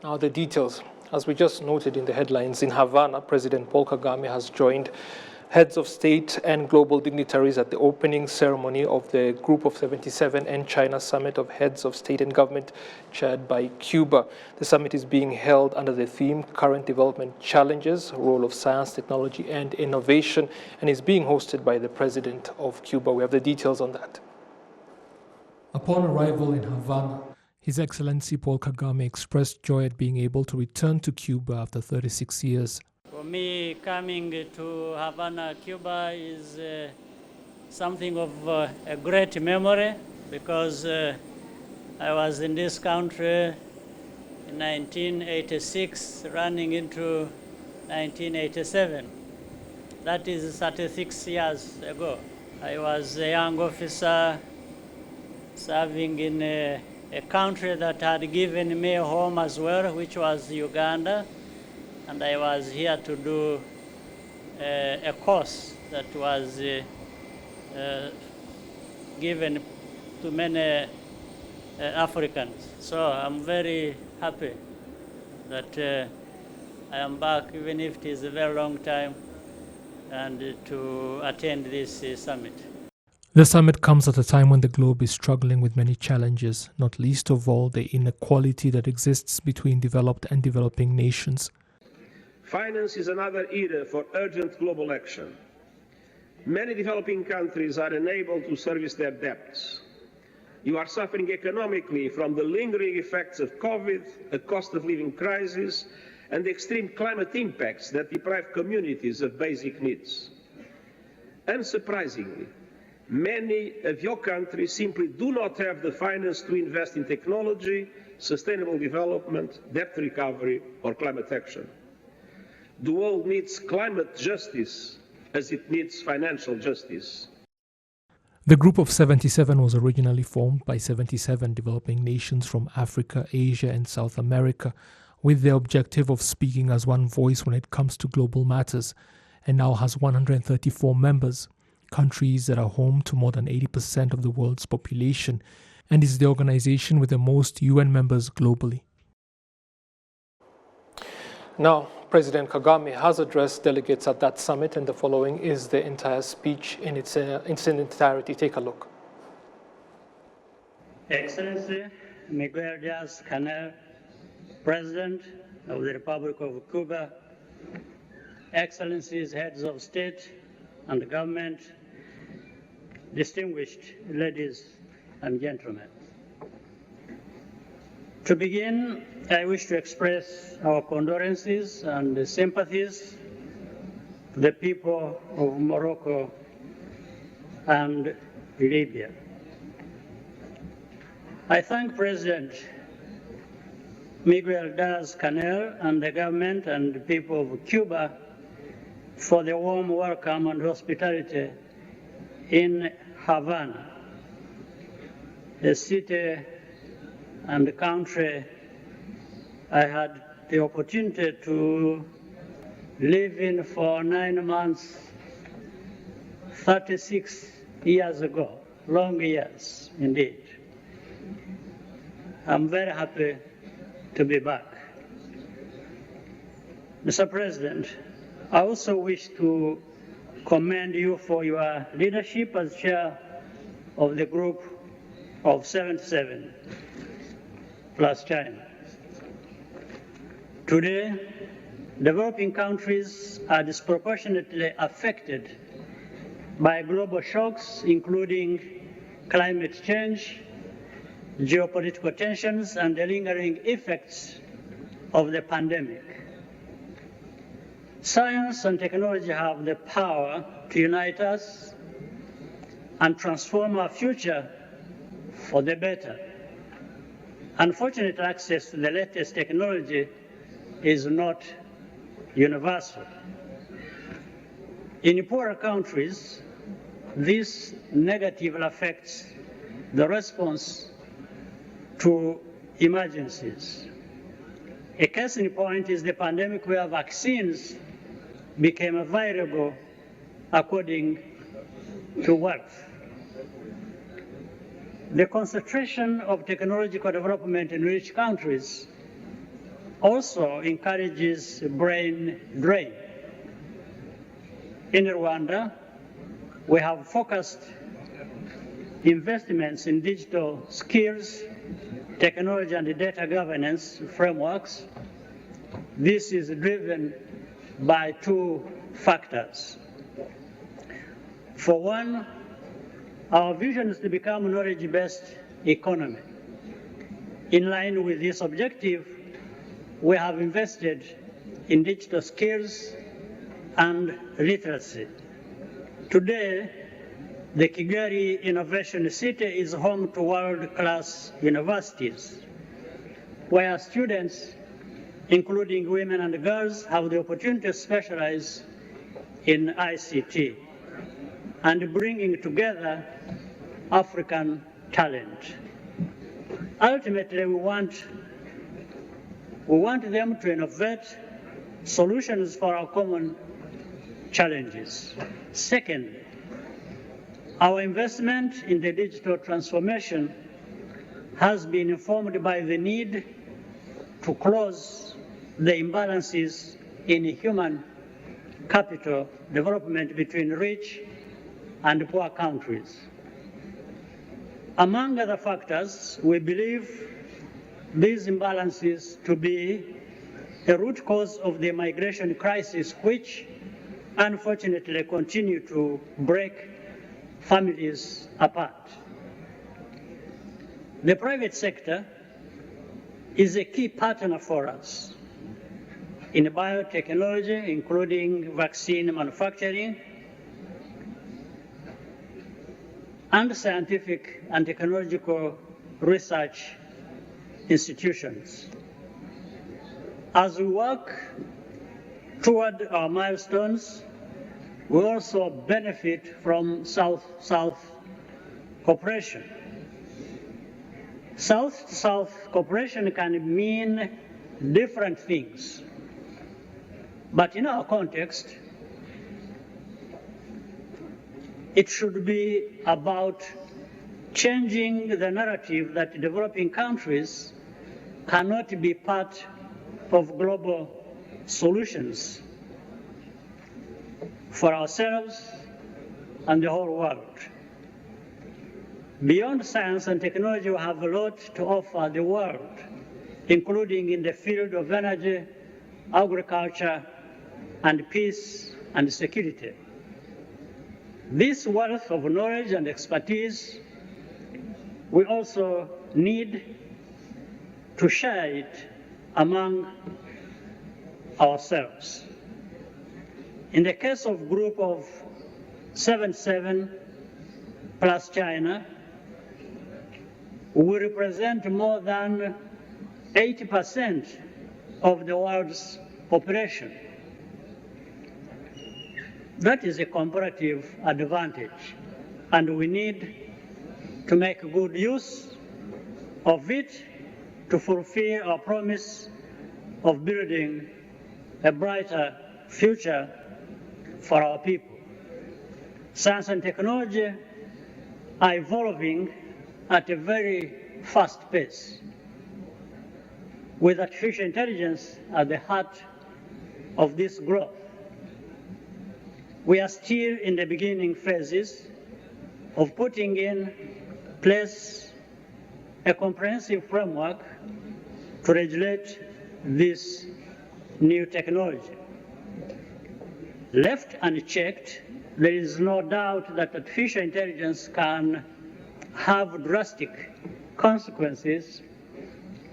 Now the details. As we just noted in the headlines, in Havana, President Paul Kagame has joined heads of state and global dignitaries at the opening ceremony of the Group of 77 and China Summit of Heads of State and Government chaired by Cuba. The summit is being held under the theme Current Development Challenges, Role of Science, Technology and Innovation, and is being hosted by the President of Cuba. We have the details on that. Upon arrival in Havana, His Excellency Paul Kagame expressed joy at being able to return to Cuba after 36 years. For me, coming to Havana, Cuba is something of a great memory because I was in this country in 1986, running into 1987. That is 36 years ago. I was a young officer serving in a country that had given me a home as well, which was Uganda. And I was here to do a course that was given to many Africans. So I'm very happy that I am back, even if it is a very long time, and to attend this summit. The summit comes at a time when the globe is struggling with many challenges, not least of all the inequality that exists between developed and developing nations. Finance is another era for urgent global action. Many developing countries are unable to service their debts. You are suffering economically from the lingering effects of COVID, a cost of living crisis, and the extreme climate impacts that deprive communities of basic needs. Unsurprisingly, many of your countries simply do not have the finance to invest in technology, sustainable development, debt recovery, or climate action. The world needs climate justice as it needs financial justice. The Group of 77 was originally formed by 77 developing nations from Africa, Asia, and South America, with the objective of speaking as one voice when it comes to global matters, and now has 134 members, countries that are home to more than 80% of the world's population, and is the organization with the most UN members globally. Now, President Kagame has addressed delegates at that summit, and the following is the entire speech in its entirety. Take a look. Excellency Miguel Diaz-Canel, President of the Republic of Cuba, Excellencies, heads of state and government, distinguished ladies and gentlemen. To begin, I wish to express our condolences and sympathies to the people of Morocco and Libya. I thank President Miguel Diaz-Canel and the government and the people of Cuba for the warm welcome and hospitality in Havana, a city and the country I had the opportunity to live in for 9 months, 36 years ago, long years indeed. I'm very happy to be back. Mr. President, I also wish to commend you for your leadership as chair of the Group of 77 plus China. Today, developing countries are disproportionately affected by global shocks, including climate change, geopolitical tensions, and the lingering effects of the pandemic. Science and technology have the power to unite us and transform our future for the better. Unfortunately, access to the latest technology is not universal. In poorer countries, this negatively affects the response to emergencies. A case in point is the pandemic, where vaccines became available according to wealth. The concentration of technological development in rich countries also encourages brain drain. In Rwanda, we have focused investments in digital skills, technology, and data governance frameworks. This is driven by two factors. For one, our vision is to become a knowledge-based economy. In line with this objective, we have invested in digital skills and literacy. Today, the Kigali Innovation City is home to world-class universities, where students, including women and girls, have the opportunity to specialize in ICT and bringing together African talent. Ultimately, we want them to innovate solutions for our common challenges. Second, our investment in the digital transformation has been informed by the need to close the imbalances in human capital development between rich and poor countries. Among other factors, we believe these imbalances to be a root cause of the migration crisis, which unfortunately continue to break families apart. The private sector is a key partner for us in biotechnology, including vaccine manufacturing, and scientific and technological research institutions. As we work toward our milestones, we also benefit from South-South cooperation. South-to-South cooperation can mean different things, but in our context, it should be about changing the narrative that developing countries cannot be part of global solutions for ourselves and the whole world. Beyond science and technology, we have a lot to offer the world, including in the field of energy, agriculture, and peace and security. This wealth of knowledge and expertise, we also need to share it among ourselves. In the case of group of 77 plus China, we represent more than 80% of the world's population. That is a comparative advantage, and we need to make good use of it to fulfill our promise of building a brighter future for our people. Science and technology are evolving at a very fast pace, with artificial intelligence at the heart of this growth. We are still in the beginning phases of putting in place a comprehensive framework to regulate this new technology. Left unchecked, there is no doubt that artificial intelligence can have drastic consequences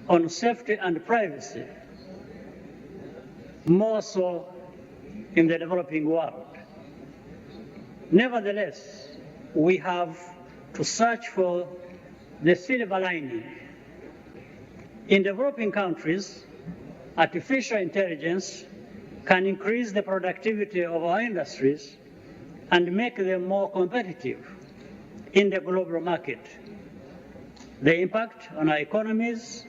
on safety and privacy, more so in the developing world. Nevertheless, we have to search for the silver lining. In developing countries, artificial intelligence can increase the productivity of our industries and make them more competitive in the global market. The impact on our economies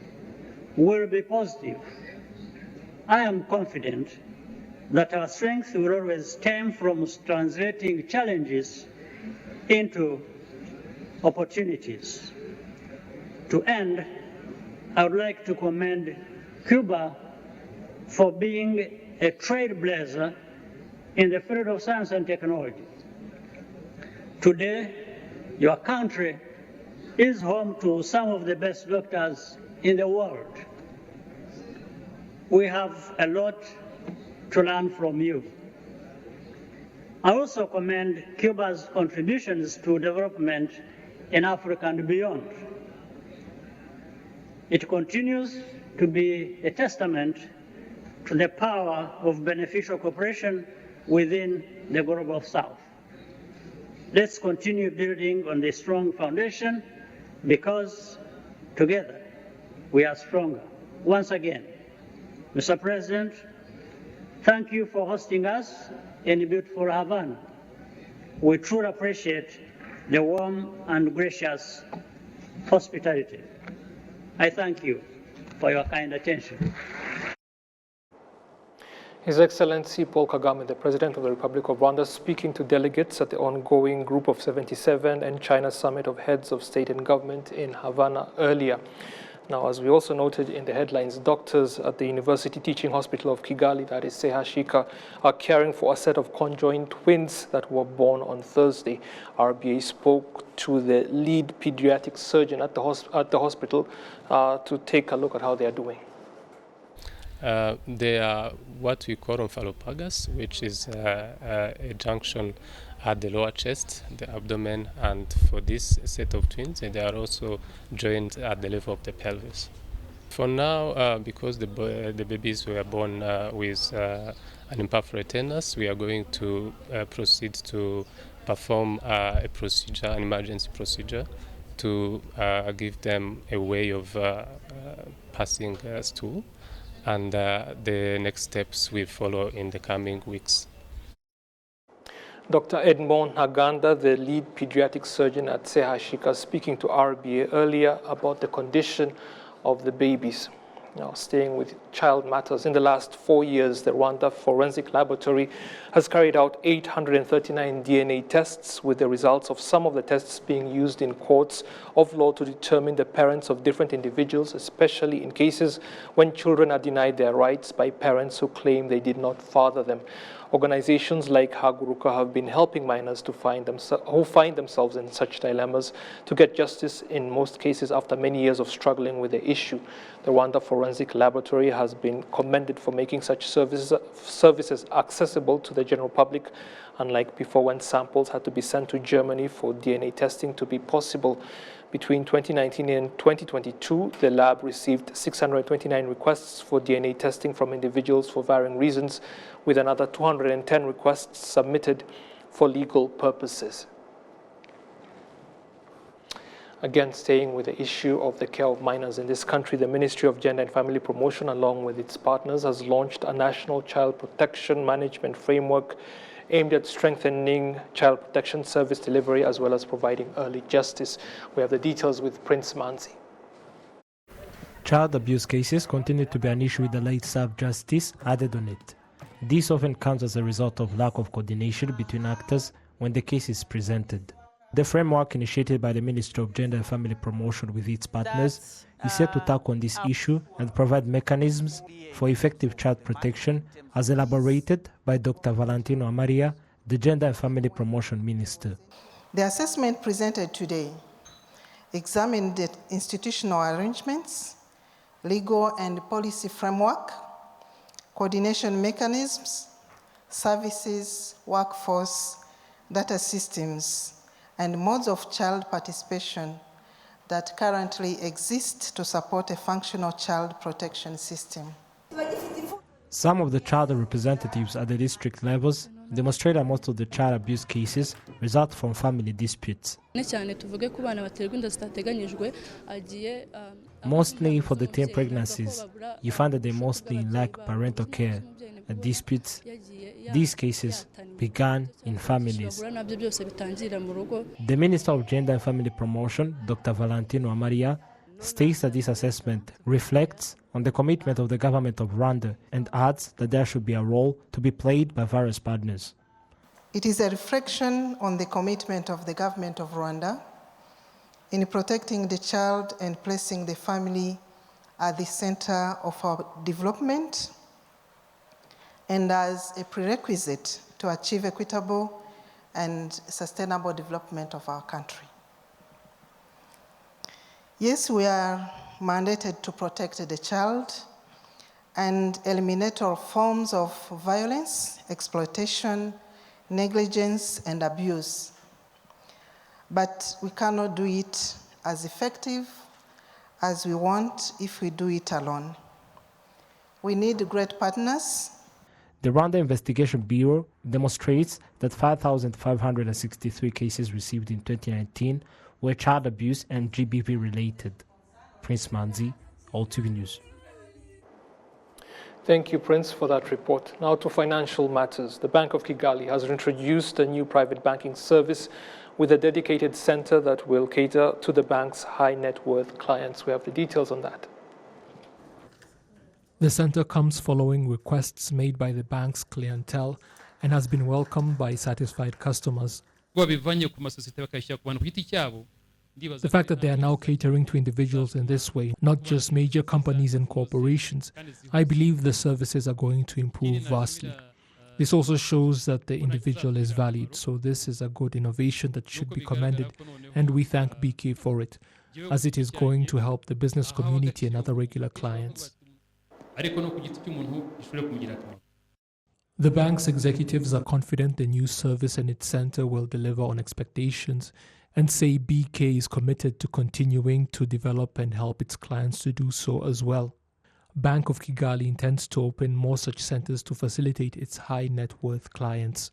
will be positive. I am confident that our strength will always stem from translating challenges into opportunities. To end, I would like to commend Cuba for being a trailblazer in the field of science and technology. Today, your country is home to some of the best doctors in the world. We have a lot to learn from you. I also commend Cuba's contributions to development in Africa and beyond. It continues to be a testament to the power of beneficial cooperation within the Global South. Let's continue building on this strong foundation because together we are stronger. Once again, Mr. President, thank you for hosting us in beautiful Havana. We truly appreciate the warm and gracious hospitality. I thank you for your kind attention. His Excellency Paul Kagame, the President of the Republic of Rwanda, speaking to delegates at the ongoing Group of 77 and China Summit of Heads of State and Government in Havana earlier. Now, as we also noted in the headlines, doctors at the University Teaching Hospital of Kigali, that is CHUK, are caring for a set of conjoined twins that were born on Thursday. RBA spoke to the lead pediatric surgeon at the hospital to take a look at how they are doing. They are what we call omphalopagus, which is a junction at the lower chest, the abdomen, and for this set of twins, they are also joined at the level of the pelvis. For now, because the babies were born with an imperforate anus, we are going to proceed to perform a procedure, an emergency procedure, to give them a way of passing stool. And the next steps will follow in the coming weeks. Dr. Edmond Ntaganda, the lead pediatric surgeon at CHUK, speaking to RBA earlier about the condition of the babies. Now, staying with child matters, in the last 4 years, the Rwanda Forensic Laboratory has carried out 839 DNA tests, with the results of some of the tests being used in courts of law to determine the parents of different individuals, especially in cases when children are denied their rights by parents who claim they did not father them. Organizations like Haguruka have been helping minors who find themselves in such dilemmas to get justice in most cases after many years of struggling with the issue. The Rwanda Forensic Laboratory has been commended for making such services accessible to the general public, unlike before when samples had to be sent to Germany for DNA testing to be possible. Between 2019 and 2022, the lab received 629 requests for DNA testing from individuals for varying reasons, with another 210 requests submitted for legal purposes. Again, staying with the issue of the care of minors in this country, the Ministry of Gender and Family Promotion, along with its partners, has launched a national child protection management framework aimed at strengthening child protection service delivery as well as providing early justice. We have the details with Prince Manzi. Child abuse cases continue to be an issue with the late Serve Justice added on it. This often comes as a result of lack of coordination between actors when the case is presented. The framework initiated by the Ministry of Gender and Family Promotion with its partners is set to tackle on this issue and provide mechanisms for effective child protection as elaborated by Dr. Valentino Amaria, the Gender and Family Promotion Minister. The assessment presented today examined the institutional arrangements, legal and policy framework, coordination mechanisms, services, workforce, data systems, and modes of child participation that currently exist to support a functional child protection system. Some of the child representatives at the district levels demonstrate that most of the child abuse cases result from family disputes. Mostly for the teen pregnancies, you find that they mostly lack parental care. Disputes, these cases began in families. The Minister of Gender and Family Promotion, Dr. Valentino Amaria, states that this assessment reflects on the commitment of the government of Rwanda and adds that there should be a role to be played by various partners. It is a reflection on the commitment of the government of Rwanda in protecting the child and placing the family at the center of our development, and as a prerequisite to achieve equitable and sustainable development of our country. Yes, we are mandated to protect the child and eliminate all forms of violence, exploitation, negligence, and abuse. But we cannot do it as effective as we want if we do it alone. We need great partners. The Rwanda Investigation Bureau demonstrates that 5,563 cases received in 2019 were child abuse and GBV related. Prince Manzi, RwandaTV News. Thank you, Prince, for that report. Now to financial matters. The Bank of Kigali has introduced a new private banking service with a dedicated center that will cater to the bank's high net worth clients. We have the details on that. The center comes following requests made by the bank's clientele and has been welcomed by satisfied customers. The fact that they are now catering to individuals in this way, not just major companies and corporations, I believe the services are going to improve vastly. This also shows that the individual is valued, so this is a good innovation that should be commended, and we thank BK for it, as it is going to help the business community and other regular clients. The bank's executives are confident the new service and its center will deliver on expectations, and say BK is committed to continuing to develop and help its clients to do so as well. Bank of Kigali intends to open more such centers to facilitate its high net worth clients.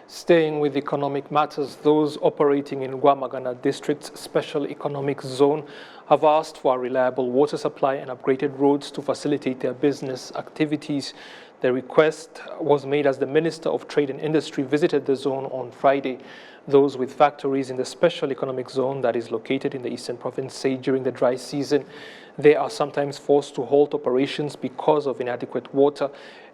Staying with economic matters, those operating in Rwamagana District's Special Economic Zone have asked for a reliable water supply and upgraded roads to facilitate their business activities. The request was made as the Minister of Trade and Industry visited the zone on Friday. Those with factories in the Special Economic Zone that is located in the Eastern Province say during the dry season, they are sometimes forced to halt operations because of inadequate water,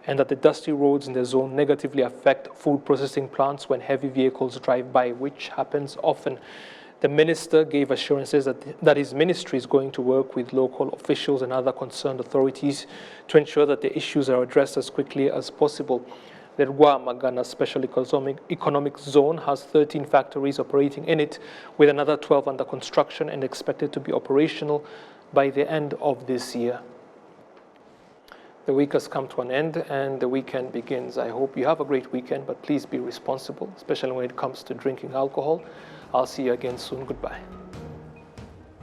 and that the dusty roads in the zone negatively affect food processing plants when heavy vehicles drive by, which happens often. The minister gave assurances that his ministry is going to work with local officials and other concerned authorities to ensure that the issues are addressed as quickly as possible. The Rwamagana Special Economic Zone has 13 factories operating in it, with another 12 under construction and expected to be operational by the end of this year. The week has come to an end and the weekend begins. I hope you have a great weekend, but please be responsible, especially when it comes to drinking alcohol. I'll see you again soon. Goodbye.